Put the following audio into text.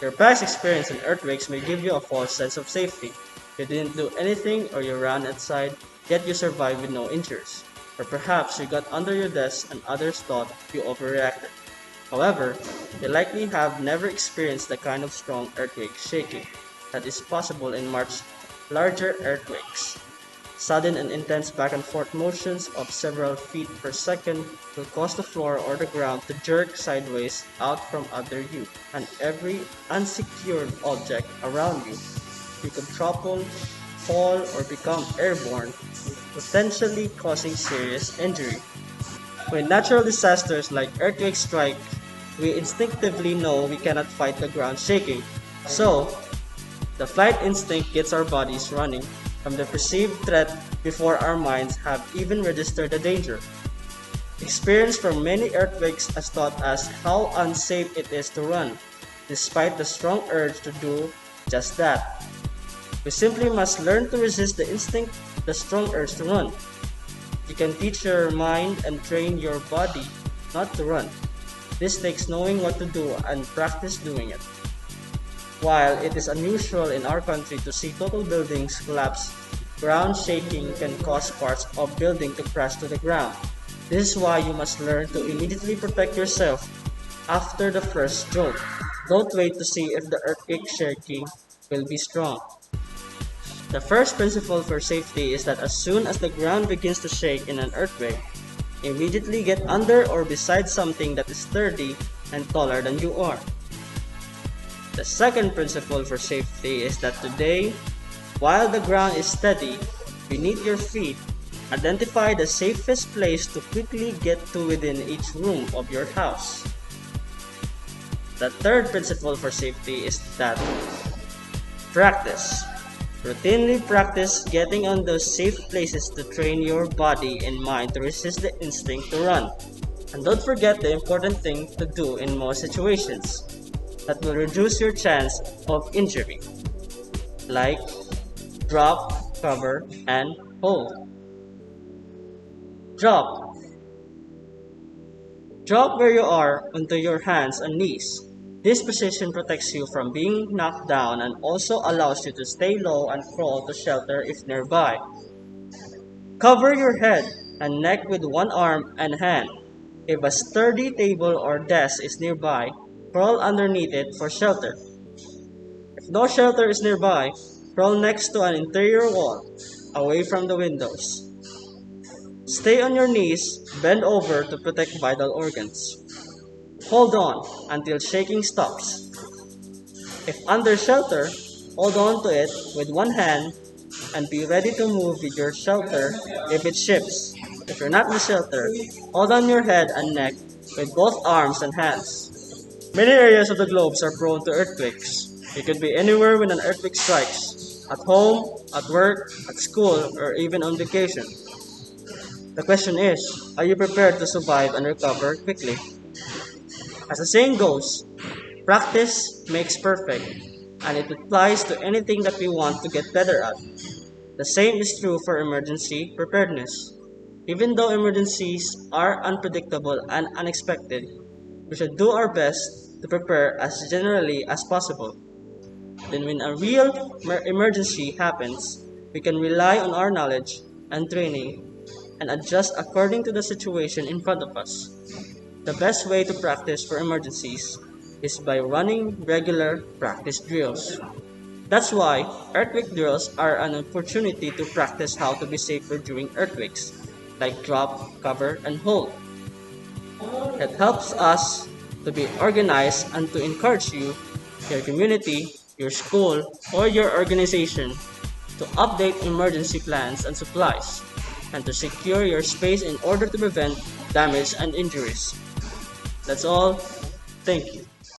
Your past experience in earthquakes may give you a false sense of safety. You didn't do anything or you ran outside, yet you survived with no injuries. Or perhaps you got under your desk and others thought you overreacted. However, you likely have never experienced the kind of strong earthquake shaking that is possible in much larger earthquakes. Sudden and intense back and forth motions of several feet per second will cause the floor or the ground to jerk sideways out from under you, and every unsecured object around you. You could topple, fall, or become airborne, potentially causing serious injury. When natural disasters like earthquakes strike, we instinctively know we cannot fight the ground shaking. So, the flight instinct gets our bodies running from the perceived threat before our minds have even registered the danger. Experience from many earthquakes has taught us how unsafe it is to run, despite the strong urge to do just that. We simply must learn to resist the instinct, the strong urge to run. You can teach your mind and train your body not to run. This takes knowing what to do and practice doing it. While it is unusual in our country to see total buildings collapse, ground shaking can cause parts of building to crash to the ground. This is why you must learn to immediately protect yourself after the first jolt. Don't wait to see if the earthquake shaking will be strong. The first principle for safety is that as soon as the ground begins to shake in an earthquake, immediately get under or beside something that is sturdy and taller than you are. The second principle for safety is that today, while the ground is steady beneath your feet, identify the safest place to quickly get to within each room of your house. The third principle for safety is that practice. Routinely practice getting on those safe places to train your body and mind to resist the instinct to run. And don't forget the important thing to do in most situations that will reduce your chance of injury, like drop, cover, and hold. Drop. Drop where you are onto your hands and knees. This position protects you from being knocked down and also allows you to stay low and crawl to shelter if nearby. Cover your head and neck with one arm and hand. If a sturdy table or desk is nearby, crawl underneath it for shelter. If no shelter is nearby, crawl next to an interior wall, away from the windows. Stay on your knees, bend over to protect vital organs. Hold on until shaking stops. If under shelter, hold on to it with one hand and be ready to move with your shelter if it shifts. If you're not in the shelter, hold on your head and neck with both arms and hands. Many areas of the globe are prone to earthquakes. It could be anywhere when an earthquake strikes, at home, at work, at school, or even on vacation. The question is, are you prepared to survive and recover quickly? As the saying goes, practice makes perfect, and it applies to anything that we want to get better at. The same is true for emergency preparedness. Even though emergencies are unpredictable and unexpected, we should do our best to prepare as generally as possible. Then when a real emergency happens, we can rely on our knowledge and training and adjust according to the situation in front of us. The best way to practice for emergencies is by running regular practice drills. That's why earthquake drills are an opportunity to practice how to be safer during earthquakes, like drop, cover, and hold. It helps us to be organized and to encourage you, your community, your school, or your organization to update emergency plans and supplies, and to secure your space in order to prevent damage and injuries. That's all. Thank you.